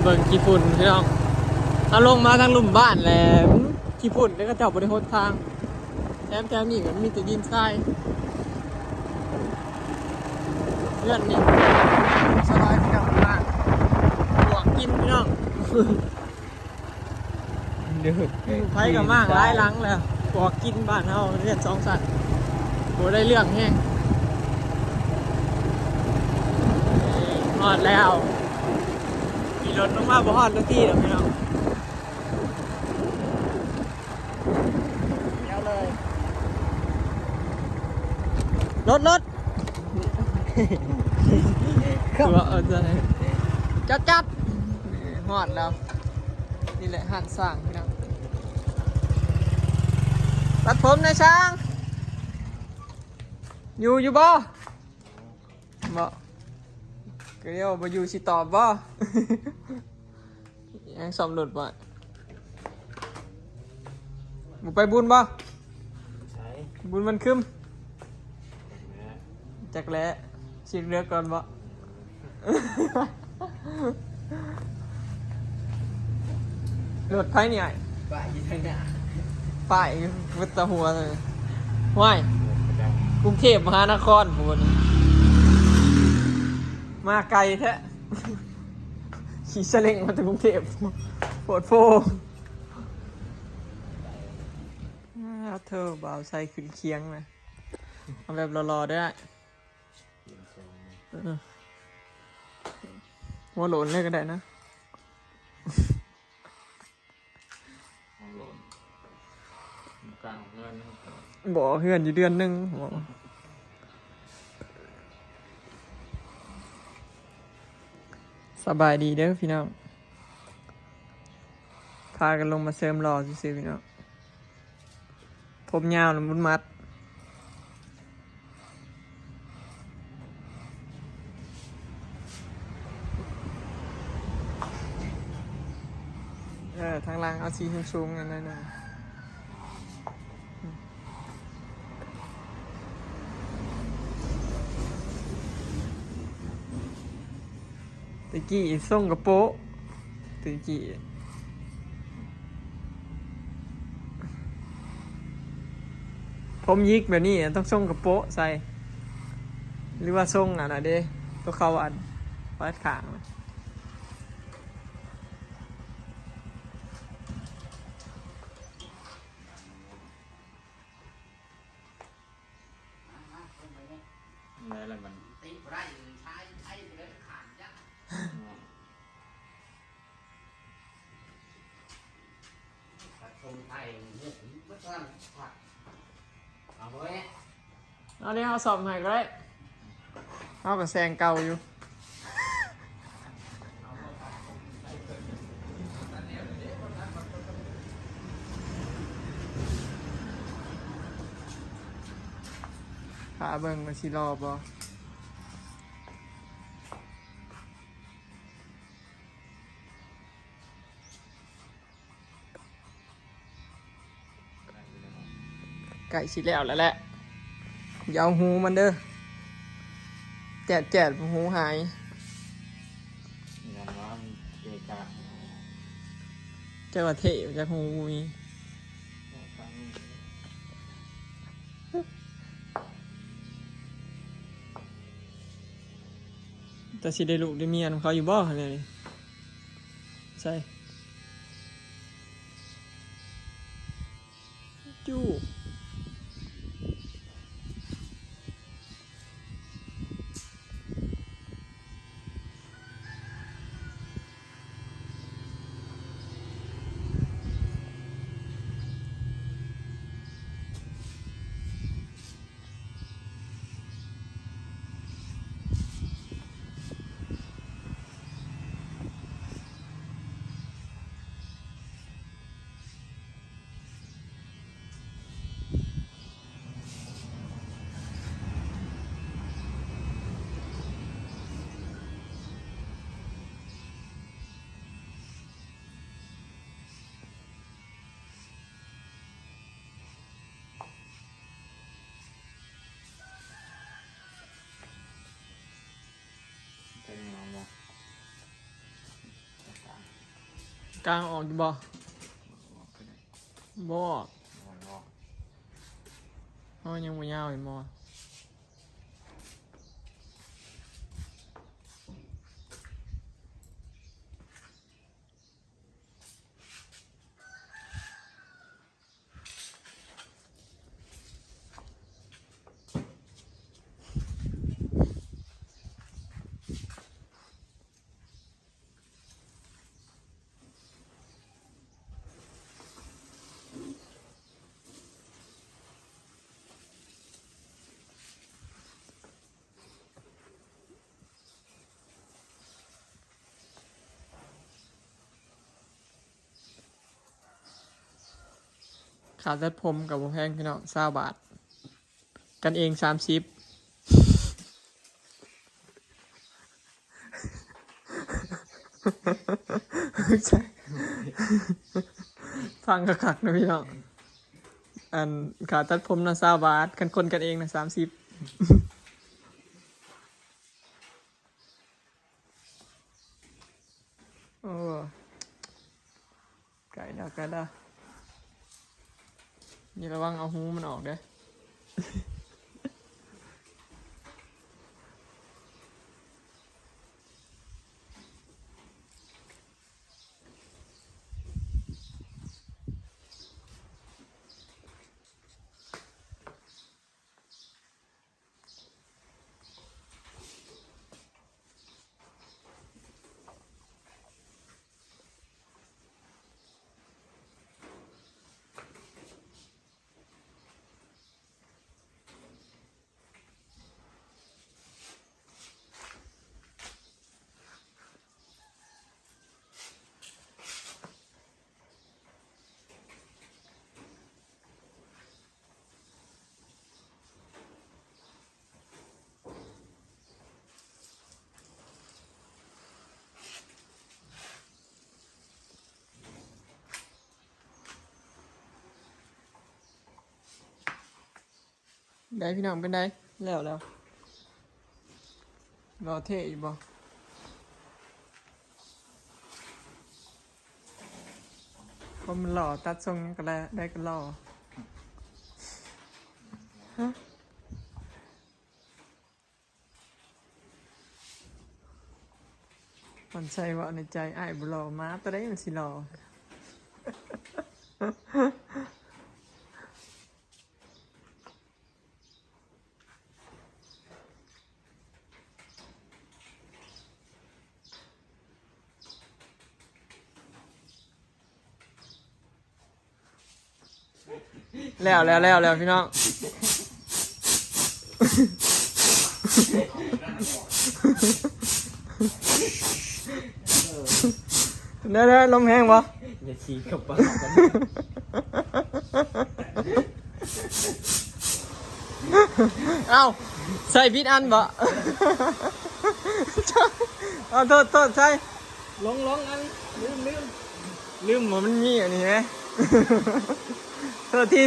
บิ่งขี้ฝุ่นพี่น้องเอาลงมาทางลุ่มบ้านแหละขี้ฝุ่นแล้วก็เจ้าบริโภคทางแถมนี่ก็มีแต่ดินทรายเพื่อนนี่สบายพี่น้องมากบวกกินพี่น้องเดือด ไฟกับมากร้ายหลังแล้วบวกกินบ้านเฮาเรียนสองสัตว์โหได้เรื่องแห้งฮอดแล้วมีรถลงมาบ่ฮอดทุกที่หรอกพี่น้องเดี๋ยวเลยรถคือว่าจับฮอดแล้วนี่แหละหันสร้างพี่น้องตัดผมนะช้างอยู่บ่ก็เรียกว่าอยู่สิตอบบ่ยังสอมหลุดบ่มึงไปบุญบ่บุญมันคึมจักแล้ชิงเรือก่อนบ่หลุดไพ่เนี่ย ฝ่ายยี่ทางหน้า ฝ่ายวัดตะหัวเลยว่ายกรุงเทพมหานครบุญมาไกลแท้ขี่เสล็งมาถึงกรุงเทพโปรดโฟเธอบ่าวใส่ขึ้นเคียงเลยเอาแบบรอๆได้หัวโหลนเลยก็ได้นะบอกเพื่อนอยู่เดือนหนึ่งสบายดีเด้อพี่น้องพากันลงมาเสริมรอซื้อพี่น้องผมยาวหรือมุดมัดทางล่างเอาสีสูงๆกันหน่อยตะกี้ส่งกระโปะตะกี้ผมยิกแบบนี้ต้องส่งกระโปะใส่หรือว่าส่งอะไรเด้ตัวเขาอันวัดขางอะไรมันตีไรใช้ไอ้เลยขาดยักษ์ตัดตรงไทยเนี่ยไม่ต้องผัดเอาไว้เอาเนี่ยเอาสอบใหม่ก็ได้เอากับแซงเก่าอยู่ขาเบิ่งมาชิรอบ่ไก่ชิแล้วแหละอย่าเอาหูมันเด้อแจดหูหายงานว่าเกกะเจ้าเทะจากหูมีแต่สิได้ลูกได้เมียของเขาอยู่บ่เนี่ยใช่จู้ กลางออกอยู่บ่บ่เขายังบ่ยาวอีกบ่ขาตัดผมกับบ่แพงพี่น้อง20 บาท กันเอง30ใช่ฟังคักๆนะพี่น้องอันขาตัดผมนะ20 บาทกันคนกันเองนะ30โอ้ไก่ดาวไก่ดาวนี่ระวังเอาหูมันออกเด้อ ได้พี่น้องเป็นได้แล้วรอเท่อยู่บ่พอมันหล่อตัดทรงก็ได้ก็หล่อฮะมันใช่ว่าในใจอ้ายบ่หล่อมาตัวได้มันสิหล่อ แล้วพี่น้อง ได้ลมแห้งปะ อย่าชี้กับปากกัน เอ้าใส่พิษอันบ่เอาโทษใส่ลงอันลืมว่ามันมีอันนี้ไหม โทษที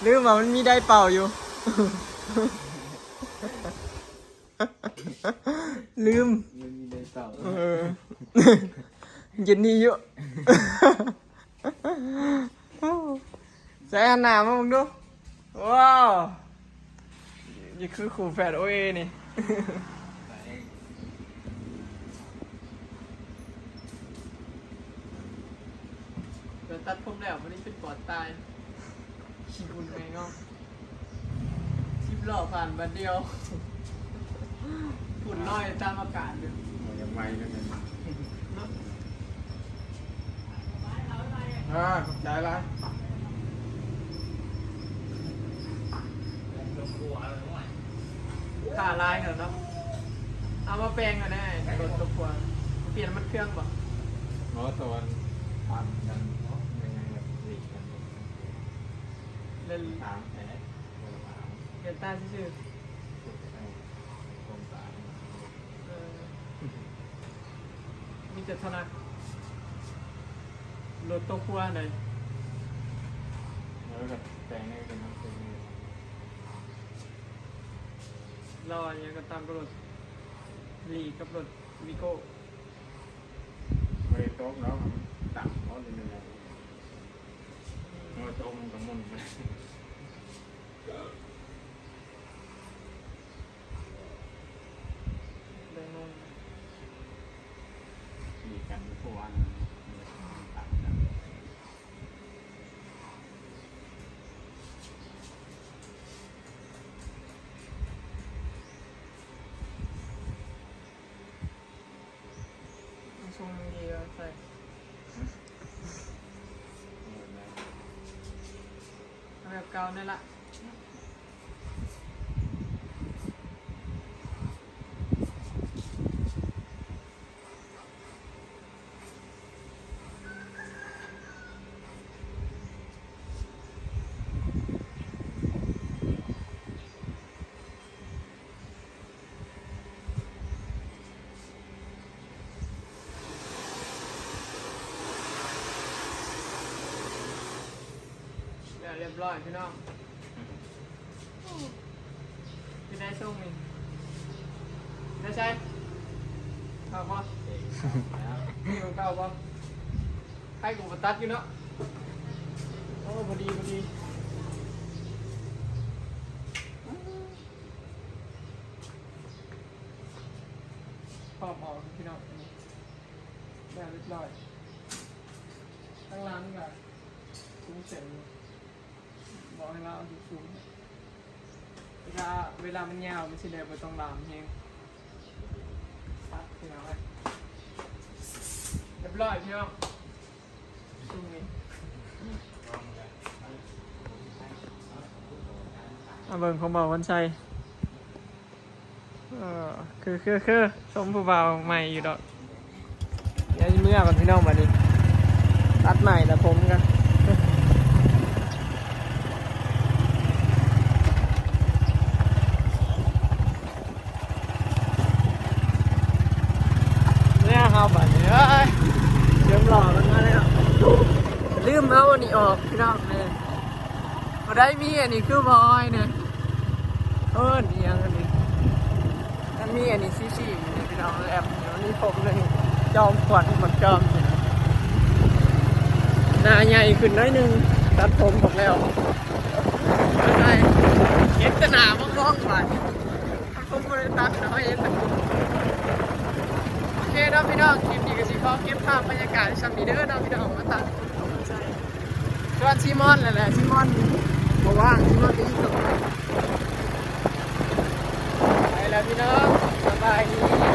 ลืมว่ามันมีได้เป่าอยู่ ลืม มันมีได้เต่า เย็นนี้เยอะใส่หันหน้ามามึงดูว้าวนี่คือขู่แฝดโอเอนี่ เดี๋ยวตัดผมแล้ววันนี้เป็นปอดตายขี้บุญไงเนาะชิบหล่อผ่านบัดเดียวฝุ่นลอยตามอากาศอยู่ ยังไวนั่นเอง ขอบใจละขาลายกันเนาะเอามาแปลงกันได้รถตัวกวนเปลี่ยนมันเครื่องบ่ เพราะตอนปั่นกันยังไงแบบหลีกกัน เล่น ถามแผลถาม เรียนใต้ชื่อ ตรงสาย มีแต่เท่านั้นรถตัวกวนเลย แล้วก็แต่งให้เป็นน้ำเป็น รออย่างก็ตามรถลีกับรถวิโก้ ไม่ได้โต กเนาะต่ำเขาเลยมันโจมกับมุนไป เลยงง ขี่กันทุกวันต่ำกัน มันทรงดีก็ใส่เอาแบบเก่านี่ละเรียบร้อยพี่น้องพี่ได้ส่งนี่ได้ใช่เอาปะนี่ของเก่าปะให้กูมาตัดอยู่เนาะโอ้พอดีพอดีพอบอกพี่น้องได้เรียบร้อยข้างล่างนี่ก็ซุ้มเสร็จบอกให้เราเอาสูงเวลามันยาวมันสิเดินไปตรงลามเองตัดพี่น้องเลยเรียบร้อยพี่น้องสูงนี่มาเบิ่งของบอกวันชัยคือสมผู้บ่าวใหม่อยู่ดอกเดี๋ยวเมื่อก่อนพี่น้องมาดิตัดใหม่แล้วผมกันเอาบัตรเลยเริ่มหล่อมันมาแล้วลืมเอาอันนี้ออกพี่น้องเลยพอได้มีอันนี้คือบอยเนี่ยนี่ยังอันนี้นั่นมีอันนี้ซี่พี่น้องแอบเดี๋ยวนี้ผมเลยจอมขวัญหมดจอมหน้าใหญ่ขึ้นน้อยนึงตัดผมผมแล้วไม่ใช่เห็นแต่หนาบ้องๆไปผมไม่ได้ตัดนะเห็นแต่โอเคนะพี่น้องคลิปนี้ก็สิขอเก็บภาพบรรยากาศในซัมมีเดอร์นะพี่น้องมาตัดชวนชิมอนแหละชิมอนบอกว่าชิมอนก็ยิ่งสบายไปแล้วพี่น้องสบายดี